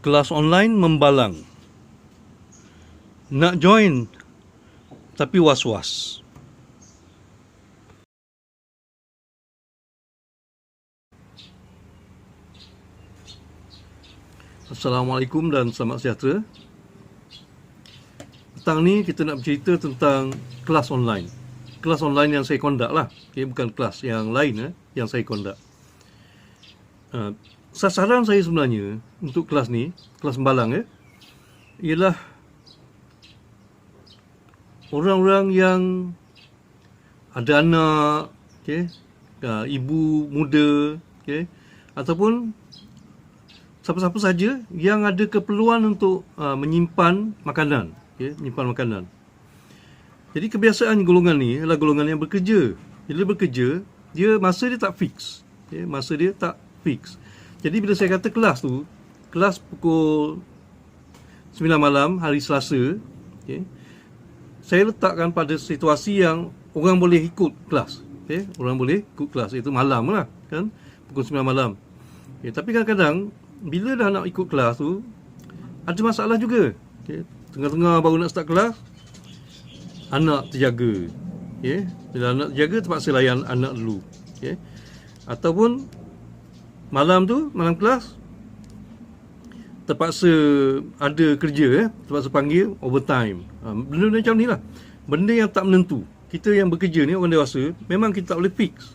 Kelas online membalang. Nak join tapi was-was. Assalamualaikum dan selamat sejahtera. Petang ni kita nak bercerita tentang kelas online. Kelas online yang saya conduct lah. Okay, bukan kelas yang lain yang saya conduct. Sasaran saya sebenarnya untuk kelas ni, kelas membalang ialah orang-orang yang ada anak, ibu muda, ataupun siapa-siapa saja yang ada keperluan untuk menyimpan makanan, menyimpan makanan. Jadi kebiasaan golongan ni adalah golongan yang bekerja. Bila bekerja, masa dia tak fix. Masa dia tak fix. Jadi bila saya kata kelas tu, kelas pukul 9 malam hari Selasa, saya letakkan pada situasi yang orang boleh ikut kelas. Orang boleh ikut kelas, itu malam lah kan, pukul 9 malam. Tapi kadang-kadang bila dah nak ikut kelas tu, ada masalah juga. Tengah-tengah baru nak start kelas, anak terjaga. Bila anak terjaga, terpaksa layan anak dulu. Ataupun malam tu, malam kelas, terpaksa ada kerja, terpaksa panggil overtime. Benda macam ni lah. Benda yang tak menentu. Kita yang bekerja ni, orang dewasa, memang kita tak boleh fix.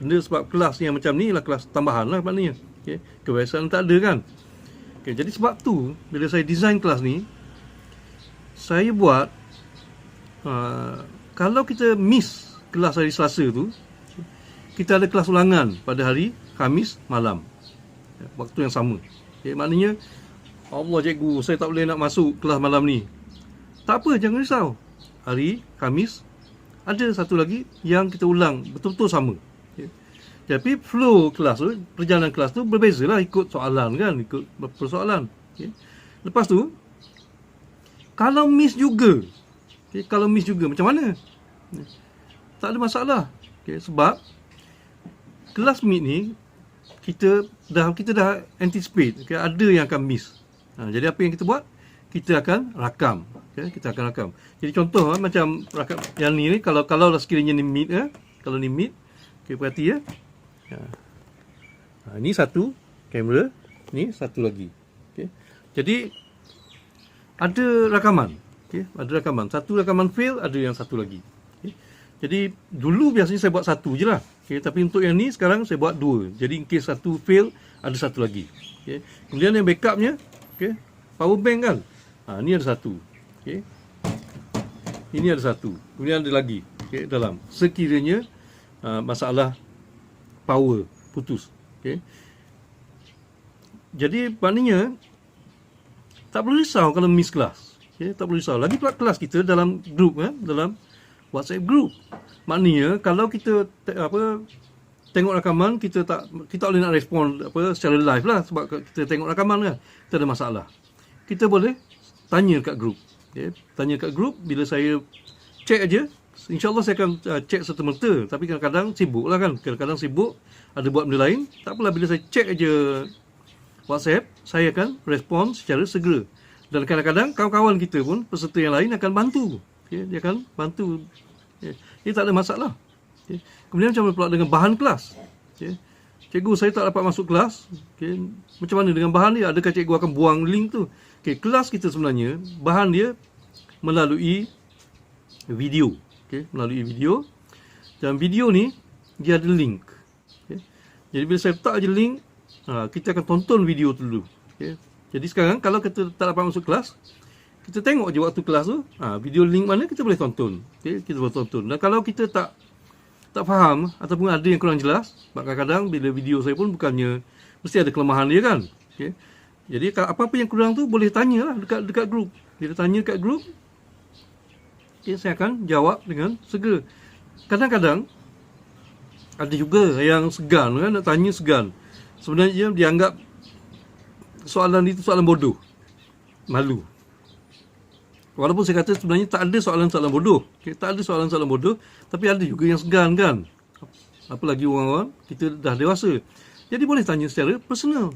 Benda sebab kelas yang macam ni lah kelas tambahan lah maknanya. Kebiasaan tak ada kan. Jadi sebab tu, bila saya design kelas ni, saya buat, kalau kita miss kelas hari Selasa tu, kita ada kelas ulangan pada hari Khamis malam, waktu yang sama. Maknanya, Allah cikgu, saya tak boleh nak masuk kelas malam ni. Tak apa, jangan risau. Hari Khamis ada satu lagi yang kita ulang betul-betul sama. Tapi flow kelas tu, perjalanan kelas tu berbeza lah, ikut soalan kan, ikut persoalan. Lepas tu, kalau miss juga, kalau miss juga macam mana? Tak ada masalah. Sebab kelas meet ni kita dah anticipate, ada yang akan miss. Jadi apa yang kita buat? Kita akan rakam. Kita akan rakam. Jadi contoh macam rakam yang ni kalau lah sekiranya ni meet, kalau ni meet, perhati ya. Ini satu kamera, ni satu lagi. Jadi ada rakaman. Ada rakaman. Satu rakaman fail, ada yang satu lagi. Jadi dulu biasanya saya buat satu je lah. Tapi untuk yang ni sekarang saya buat dua. Jadi in case satu fail, ada satu lagi. Kemudian yang backupnya, power bank kan. Ni ada satu. Ini ada satu. Kemudian ada lagi dalam. Sekiranya masalah power putus. Jadi maknanya tak perlu risau kalau miss kelas. Tak perlu risau. Lagi pula kelas kita dalam grup, dalam WhatsApp group. Maknanya kalau kita tengok rakaman, kita tak boleh nak respon secara live lah, sebab kita tengok rakaman kan, kita ada masalah. Kita boleh tanya kat grup. Tanya kat grup, bila saya check aja, insya-Allah saya akan check serta-merta, tapi kadang-kadang sibuk lah kan. Kadang-kadang sibuk, ada buat benda lain. Tak apalah, bila saya check aja WhatsApp, saya akan respon secara segera. Dan kadang-kadang kawan-kawan kita pun, peserta yang lain akan bantu. Dia akan bantu. Dia tak ada masalah. Kemudian macam mana pula dengan bahan kelas? Cikgu, saya tak dapat masuk kelas. Macam mana dengan bahan dia? Adakah cikgu akan buang link tu? Kelas kita sebenarnya, bahan dia melalui video. Melalui video. Dan video ni, dia ada link. Jadi bila saya letak je link, kita akan tonton video tu dulu. Jadi sekarang, kalau kita tak dapat masuk kelas, kita tengok je waktu kelas tu, video link mana kita boleh tonton. Kita boleh tonton. Dan kalau kita tak faham ataupun ada yang kurang jelas, kadang-kadang bila video saya pun bukannya mesti ada kelemahan dia kan. Jadi apa-apa yang kurang tu boleh tanyalah dekat grup. Bila tanya kat grup, saya akan jawab dengan segera. Kadang-kadang ada juga yang segan kan, nak tanya segan. Sebenarnya dia anggap soalan itu soalan bodoh. Malu. Walaupun saya kata sebenarnya tak ada soalan-soalan bodoh. Tak ada soalan-soalan bodoh, tapi ada juga yang segan kan. Apalagi orang-orang kita dah dewasa. Jadi boleh tanya secara personal.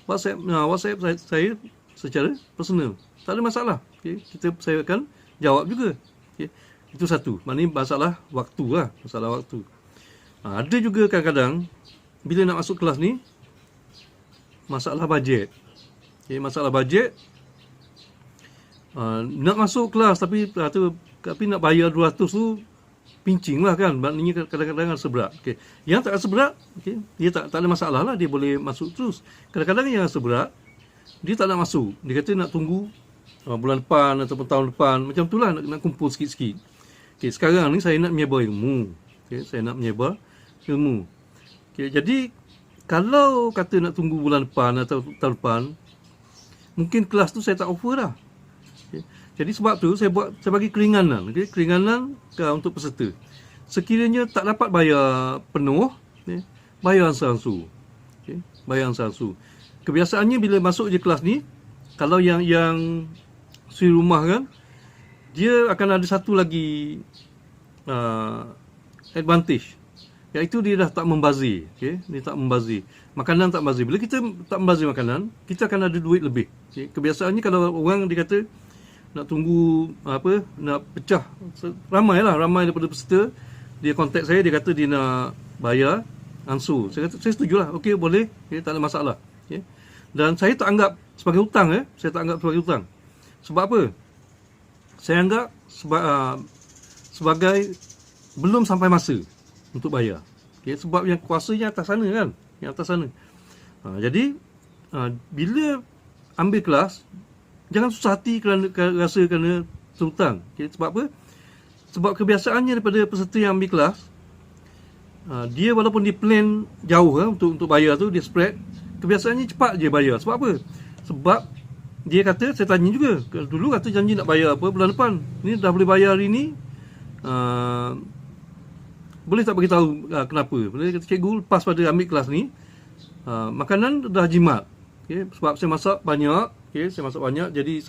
WhatsApp saya secara personal. Tak ada masalah. Okay. Saya akan jawab juga. Okay. Itu satu. Maknanya masalah waktu lah. Masalah waktu. Ada juga kadang-kadang bila nak masuk kelas ni masalah bajet. Okay. Masalah bajet. Nak masuk kelas tapi nak bayar 200 tu pincing lah kan. Maknanya kadang-kadang rasa berat. Okay. Yang tak rasa berat, okay, dia tak ada masalah lah. Dia boleh masuk terus. Kadang-kadang yang rasa berat, dia tak nak masuk. Dia kata nak tunggu bulan depan ataupun tahun depan. Macam tu lah, nak kumpul sikit-sikit. Okay, sekarang ni saya nak menyebar ilmu. Okay, saya nak menyebar ilmu. Okay, jadi, kalau kata nak tunggu bulan depan atau tahun depan, mungkin kelas tu saya tak offer dah. Okay. Jadi sebab tu saya bagi keringanan, okay? Keringanan untuk peserta. Sekiranya tak dapat bayar penuh, okay? Bayar ansur-ansur. Okay? Bayar ansur-ansur. Kebiasaannya bila masuk je kelas ni, kalau yang suri rumah kan, dia akan ada satu lagi advantage, iaitu dia dah tak membazir. Okay? Dia tak membazir. Makanan tak membazir. Bila kita tak membazir makanan, kita akan ada duit lebih. Okay? Kebiasaannya kalau orang dia kata nak tunggu nak pecah, ramai daripada peserta dia kontak saya, dia kata dia nak bayar ansur. Saya kata saya setujulah, okey boleh, okay, tak ada masalah. Okay. Dan saya tak anggap sebagai hutang, saya tak anggap sebagai hutang. Sebab apa? Saya anggap sebagai belum sampai masa untuk bayar. Okay. Sebab yang kuasanya atas sana kan, yang atas sana. Jadi bila ambil kelas, jangan susah hati kerana terhutang. Okay, sebab apa? Sebab kebiasaannya daripada peserta yang ambil kelas, dia walaupun dia plan jauh untuk bayar tu, dia spread, kebiasaannya cepat je bayar. Sebab apa? Sebab dia kata, saya tanya juga, dulu kata janji nak bayar bulan depan. Ni dah boleh bayar hari ni, boleh tak beritahu kenapa? Dia kata, cikgu lepas pada ambil kelas ni, makanan dah jimat. Okay, sebab saya masak banyak. Okay, saya masak banyak, jadi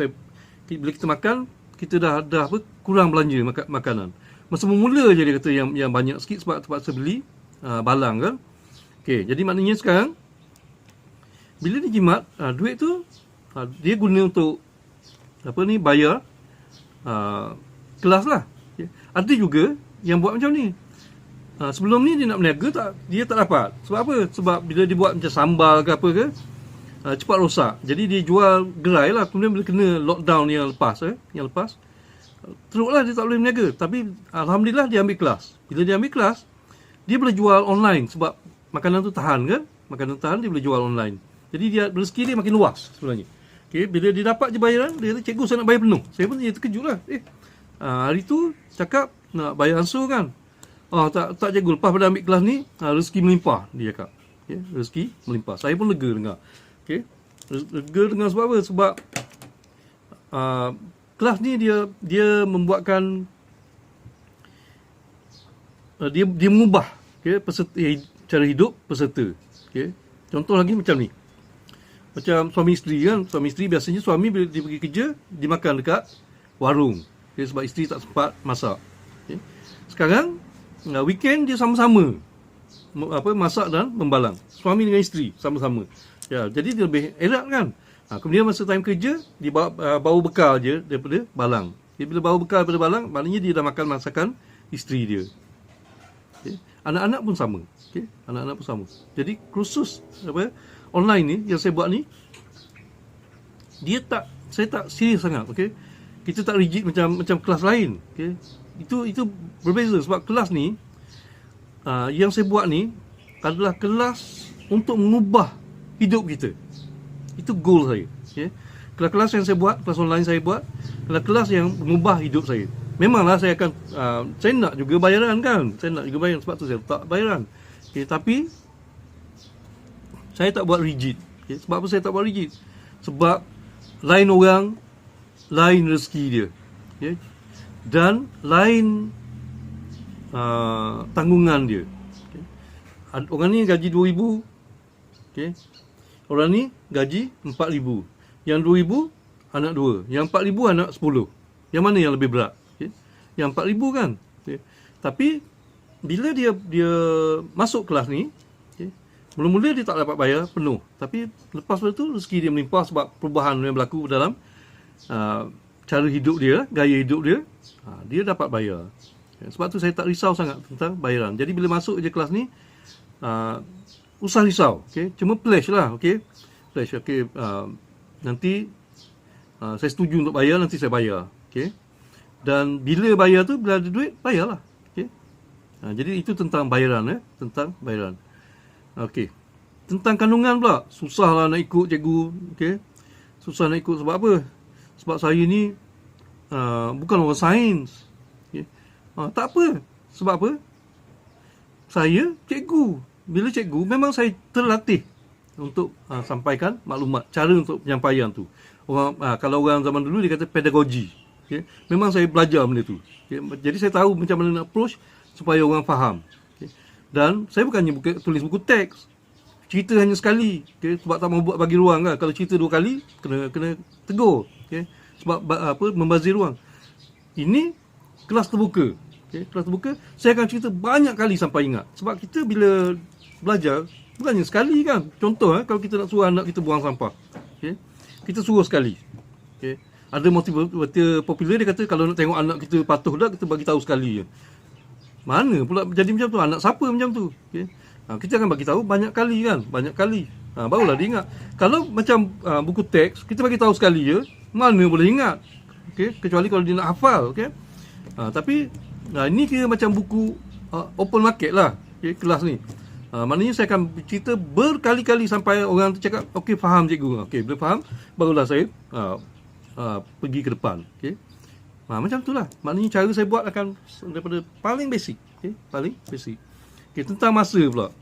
bila kita makan, kita dah kurang belanja makanan. Masa memula je dia kata yang banyak sikit sebab terpaksa beli balang kan. Okay, jadi maknanya sekarang bila dia jimat, duit tu dia guna untuk bayar kelas lah. Okay. Ada juga yang buat macam ni. Sebelum ni dia nak berniaga, dia tak dapat. Sebab apa? Sebab bila dia buat macam sambal ke apa ke, cepat rosak. Jadi dia jual gerai lah. Kemudian bila kena lockdown yang lepas, teruklah dia tak boleh berniaga. Tapi alhamdulillah dia ambil kelas. Bila dia ambil kelas, dia boleh jual online. Sebab makanan tu tahan kan. Makanan tahan, dia boleh jual online. Jadi rezeki dia makin luas sebenarnya. Okay, bila dia dapat je bayaran, dia kata, cikgu saya nak bayar penuh. Saya pun terkejut lah. Hari tu cakap nak bayar ansur kan. Tak cikgu, lepas pada ambil kelas ni, rezeki melimpah, dia cakap. Okay, rezeki melimpah. Saya pun lega dengar. Okay. Lega dengan sebab apa? Sebab kelas ni dia membuatkan dia mengubah cara hidup peserta. Okay. Contoh lagi macam ni. Macam suami isteri kan. Suami isteri biasanya suami bila dia pergi kerja, dia makan dekat warung. Okay. Sebab isteri tak sempat masak. Okay. Sekarang weekend dia sama-sama masak dan membalang. Suami dengan isteri sama-sama. Ya, jadi dia lebih elak kan. Kemudian masa time kerja, dia bawa bekal je daripada balang. Dia bila bawa bekal daripada balang, maknanya dia dah makan masakan isteri dia. Okay. Anak-anak pun sama. Okay. Anak-anak pun sama. Jadi kursus online ni yang saya buat ni, saya tak serius sangat. Okay. Kita tak rigid macam kelas lain. Okay. Itu berbeza sebab kelas ni yang saya buat ni adalah kelas untuk mengubah hidup kita. Itu goal saya. Okay. Kelas-kelas yang saya buat, kelas online saya buat, kelas-kelas yang mengubah hidup saya. Memanglah saya akan saya nak juga bayaran kan. Saya nak juga bayaran, sebab tu saya letak bayaran. Okay, tapi saya tak buat rigid. Okay, sebab apa saya tak buat rigid? Sebab lain orang, lain rezeki dia. Okay. Dan lain tanggungan dia. Okay. Orang ni gaji 2,000. Okay. Orang ni gaji 4,000. Yang 2,000 anak 2. Yang 4,000 anak 10. Yang mana yang lebih berat? Okay. Yang 4,000 kan. Okay. Tapi bila dia masuk kelas ni, okay, Mula-mula dia tak dapat bayar penuh, tapi lepas tu rezeki dia melimpah sebab perubahan yang berlaku dalam cara hidup dia, gaya hidup dia, dia dapat bayar. Sebab tu saya tak risau sangat tentang bayaran. Jadi bila masuk je kelas ni, usah risau, okay? Cuma pledge lah, okay? Pledge, okay? Nanti saya setuju untuk bayar, nanti saya bayar, okay? Dan bila bayar tu, bila ada duit, bayarlah, okay? Jadi itu tentang bayaran, tentang bayaran. Okay. Tentang kandungan pula, susah lah nak ikut cikgu, okay? Susah nak ikut sebab apa? Sebab saya ni bukan orang sains, okay? Tak apa. Sebab apa? Saya cikgu. Bila cikgu, memang saya terlatih untuk sampaikan maklumat, cara untuk penyampaian tu. Kalau orang zaman dulu dia kata pedagogi, okay? Memang saya belajar benda tu, okay? Jadi saya tahu macam mana nak approach supaya orang faham, okay? Dan saya bukannya tulis buku teks, cerita hanya sekali, okay? Sebab tak mau buat bagi ruang kan. Kalau cerita 2 kali kena tegur, okay? Sebab membazir ruang. Ini kelas terbuka, okay? Kelas terbuka, saya akan cerita banyak kali sampai ingat. Sebab kita bila belajar bukannya sekali kan. Contoh kalau kita nak suruh anak kita buang sampah, okay? Kita suruh sekali, okay? Ada motivator popular dia kata kalau nak tengok anak kita patuh dah, kita bagi tahu sekali je. Mana pula jadi macam tu? Anak siapa macam tu, okay? Kita akan bagi tahu banyak kali kan, banyak kali. Barulah dia ingat. Kalau macam buku teks, kita bagi tahu sekali je, mana boleh ingat, okay? Kecuali kalau dia nak hafal, okay? Tapi ini kira macam buku open market lah, okay? Kelas ni. Maknanya saya akan cerita berkali-kali sampai orang tu cakap, okey faham cikgu. Okey, bila faham, barulah saya pergi ke depan. Okey. Macam itulah. Maknanya cara saya buat akan daripada paling basic. Okey, paling basic. Okey, tentang masa pula.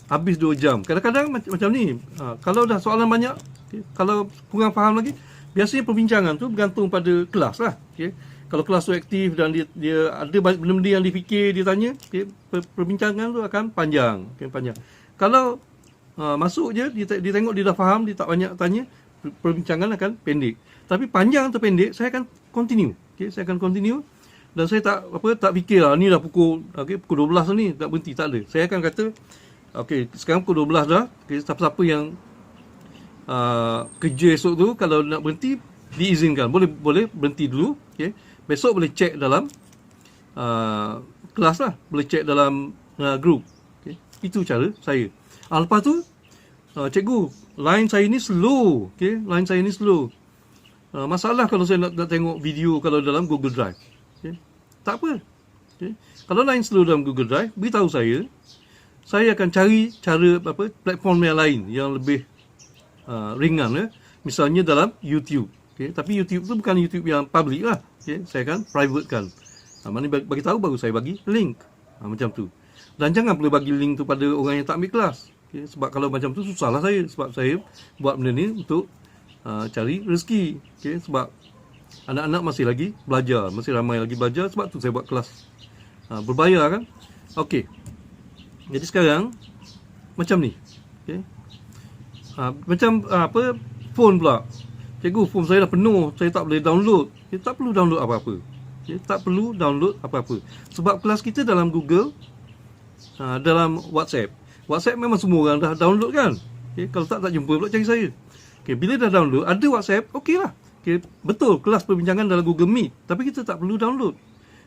Habis 2 jam. Kadang-kadang macam ni, kalau dah soalan banyak, okay, kalau kurang faham lagi, biasanya perbincangan tu bergantung pada kelas lah. Okey. Kalau kelas tu aktif dan dia ada benda-benda yang difikir, dia tanya, okay, perbincangan tu akan panjang, okay, panjang. Kalau masuk je, dia tengok dia dah faham, dia tak banyak tanya, perbincangan akan pendek. Tapi panjang atau pendek, saya akan continue, okay, saya akan continue. Dan saya tak fikir ni dah pukul 12 ni, tak berhenti, tak ada. Saya akan kata, okay, sekarang pukul 12 dah, okay, siapa-siapa yang kerja esok tu, kalau nak berhenti, diizinkan, boleh berhenti dulu, okay. Besok boleh check dalam kelas lah, boleh check dalam group, okay. Itu cara saya. Lepas tu cikgu, line saya ni slow, okay, line saya ni slow. Masalah kalau saya nak tengok video kalau dalam Google Drive, okay. Tak apa, okay. Kalau line slow dalam Google Drive, beritahu saya akan cari cara platform yang lain yang lebih ringan, misalnya dalam YouTube, okay. Tapi YouTube tu bukan YouTube yang public lah, okay. Saya akan privatekan. Maknanya bagi tahu baru saya bagi link, macam tu. Dan jangan perlu bagi link tu pada orang yang tak ambil kelas, okay. Sebab kalau macam tu susahlah saya. Sebab saya buat benda ni untuk cari rezeki, okay. Sebab anak-anak masih lagi belajar, masih ramai lagi belajar. Sebab tu saya buat kelas berbayar kan. Okey. Jadi sekarang macam ni, okay. Macam phone pula. Cikgu, phone saya dah penuh, saya tak boleh download. Kita tak perlu download apa-apa. Tak perlu download apa-apa. Sebab kelas kita dalam Google, dalam WhatsApp. WhatsApp memang semua orang dah download kan. Okay, kalau tak jumpa pula cari saya. Okay, bila dah download, ada WhatsApp, okey lah. Okay, betul, kelas perbincangan dalam Google Meet. Tapi kita tak perlu download.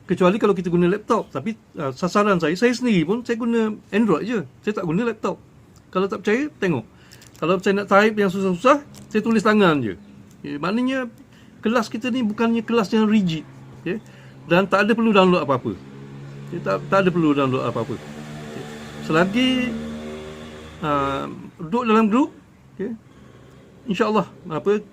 Kecuali kalau kita guna laptop. Tapi sasaran saya sendiri pun, saya guna Android je. Saya tak guna laptop. Kalau tak percaya, tengok. Kalau saya nak type yang susah-susah, saya tulis tangan je. Okay, maknanya kelas kita ni bukannya kelas yang rigid, okay? Dan tak ada perlu download apa-apa, okay? tak ada perlu download apa-apa, okay? Selagi duduk dalam grup, okay? InsyaAllah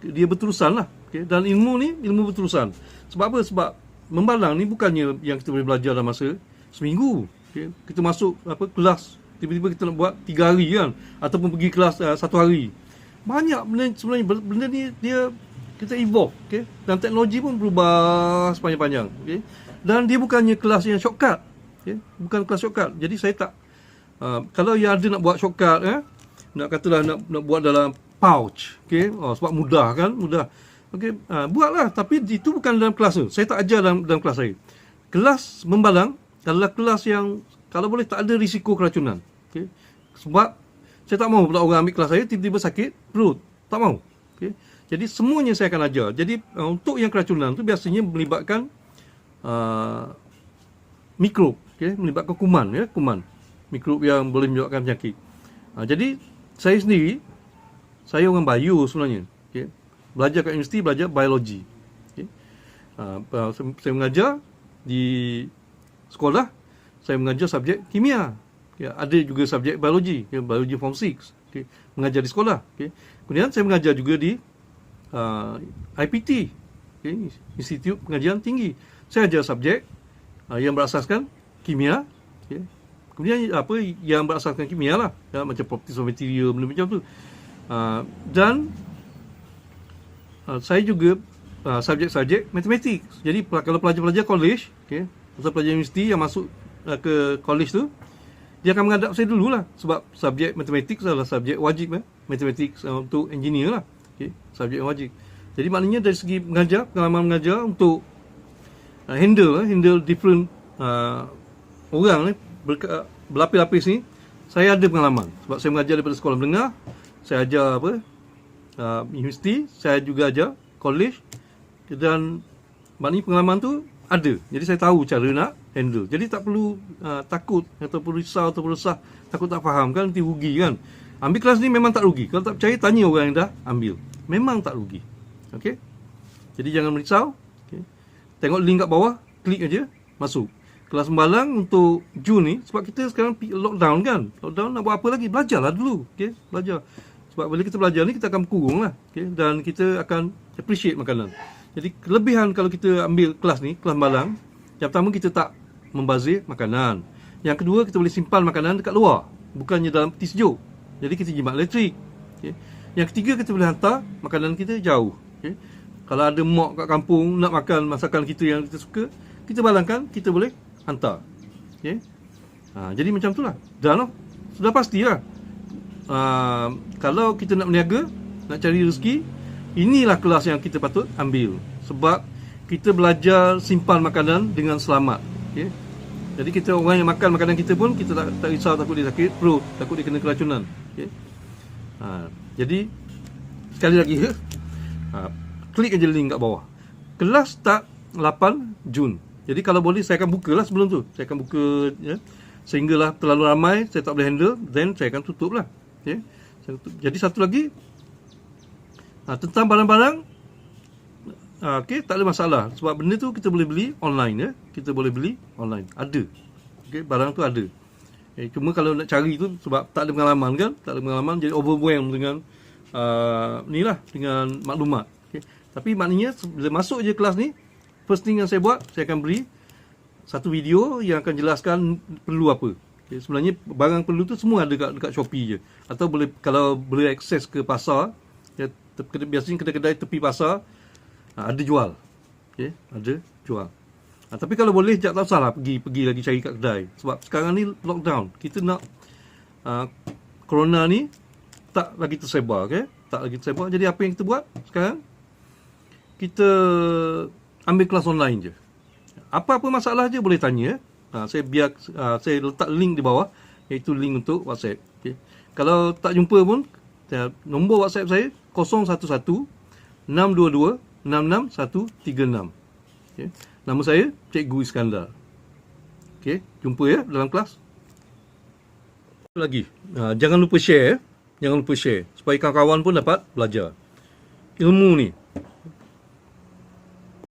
dia berterusan lah, okay? Dan ilmu ni ilmu berterusan. Sebab apa? Sebab membalang ni bukannya yang kita boleh belajar dalam masa seminggu, okay? Kita masuk kelas, tiba-tiba kita nak buat 3 hari kan, ataupun pergi kelas 1 hari. Banyak benda sebenarnya, benda ni dia kita evolve, okay? Dan teknologi pun berubah sepanjang-panjang, okay? Dan dia bukannya kelas yang shortcut, okay? Bukan kelas shortcut. Jadi saya tak kalau yang ada nak buat shortcut, nak katalah nak buat dalam pouch, okay? Sebab mudah kan, mudah, okay? Buatlah, tapi itu bukan dalam kelas tu. Saya tak ajar dalam kelas saya. Kelas membalang adalah kelas yang kalau boleh tak ada risiko keracunan, okay? Sebab saya tak mahu pula orang ambil kelas saya tiba-tiba sakit perut. Tak mahu. Okay. Jadi semuanya saya akan ajar. Jadi untuk yang keracunan tu biasanya melibatkan mikrob, okay, melibatkan kuman, ya, kuman. Mikrob yang boleh menyebabkan penyakit. Jadi saya sendiri, saya orang bio sebenarnya. Okay. Belajar kat universiti, belajar biologi. Okay. Saya mengajar di sekolah, saya mengajar subjek kimia. Ya, ada juga subjek biologi, ya, biologi form 6. Okay. Mengajar di sekolah. Okay. Kemudian saya mengajar juga di IPT, okay, Institut Pengajian Tinggi. Saya ajar subjek yang berasaskan kimia. Okay. Kemudian apa yang berasaskan kimia lah, ya, macam properties of material, benda macam tu. Dan saya juga subjek-subjek matematik. Jadi kalau pelajar-pelajar college, okay, atau pelajar universiti yang masuk ke college tu, dia akan menghadap saya dululah, sebab subjek matematik adalah subjek wajib, matematik untuk engineer lah, okay, subjek yang wajib. Jadi maknanya dari segi mengajar, pengalaman mengajar untuk handle different orang ni, berlapis-lapis ni, saya ada pengalaman. Sebab saya mengajar daripada sekolah menengah, saya ajar universiti, saya juga ajar college, dan maknanya pengalaman tu ada. Jadi saya tahu cara nak handle. Jadi tak perlu takut ataupun risau ataupun resah, takut tak faham kan, nanti rugi kan. Ambil kelas ni memang tak rugi. Kalau tak percaya, tanya orang yang dah ambil. Memang tak rugi. Okey. Jadi jangan merisau. Okay. Tengok link kat bawah, klik aja, masuk. Kelas sembalang untuk Jun ni, sebab kita sekarang lockdown kan. Lockdown nak buat apa lagi? Belajarlah dulu. Okey, belajar. Sebab bila kita belajar ni, kita akan berkurung lah. Okay? Dan kita akan appreciate makanan. Jadi kelebihan kalau kita ambil kelas ni, kelas sembalang, yang pertama kita tak membazir makanan. Yang kedua, kita boleh simpan makanan dekat luar, bukannya dalam peti sejuk. Jadi kita jimat elektrik. Okay? Yang ketiga, kita boleh hantar makanan kita jauh. Okay? Kalau ada mak kat kampung nak makan masakan kita yang kita suka, kita balangkan, kita boleh hantar. Okay? Jadi macam itulah. Dan sudah pastilah. Kalau kita nak berniaga, nak cari rezeki, inilah kelas yang kita patut ambil. Sebab kita belajar simpan makanan dengan selamat. Okay? Jadi kita orang yang makan makanan kita pun, kita tak risau takut dia sakit perut, takut dia kena keracunan. Okay? Jadi sekali lagi, klik aja link kat bawah. Kelas start 8 Jun. Jadi kalau boleh saya akan buka lah sebelum tu. Saya akan buka, ya, sehinggalah terlalu ramai saya tak boleh handle, then saya akan tutup lah. Okay? Jadi satu lagi, tentang barang-barang, okay, tak ada masalah. Sebab benda tu kita boleh beli online, ya. Kita boleh beli online, ada. Okay, barang tu ada. Cuma kalau nak cari tu, sebab tak ada pengalaman kan, tak ada pengalaman, jadi overwhelmed dengan ni lah, dengan maklumat. Okay. Tapi maknanya bila masuk je kelas ni, first thing yang saya buat, saya akan beri satu video yang akan jelaskan perlu apa. Okay, sebenarnya barang perlu tu semua ada dekat Shopee je. Atau boleh, kalau boleh akses ke pasar, ya, biasanya kedai-kedai tepi pasar ada jual. Okay, ada jual. Tapi kalau boleh, tak usahlah pergi lagi cari kat kedai. Sebab sekarang ni lockdown, kita nak corona ni tak lagi tersebar, okay? Tak lagi tersebar. Jadi apa yang kita buat sekarang, kita ambil kelas online je. Apa-apa masalah je boleh tanya. Saya letak link di bawah, iaitu link untuk WhatsApp. Okay? Kalau tak jumpa pun, nombor WhatsApp saya 011 622 66136. Okay? Nama saya Cikgu Iskandar. Okay? Jumpa ya dalam kelas. Lagi, jangan lupa share. Jangan lupa share supaya kawan-kawan pun dapat belajar ilmu ni.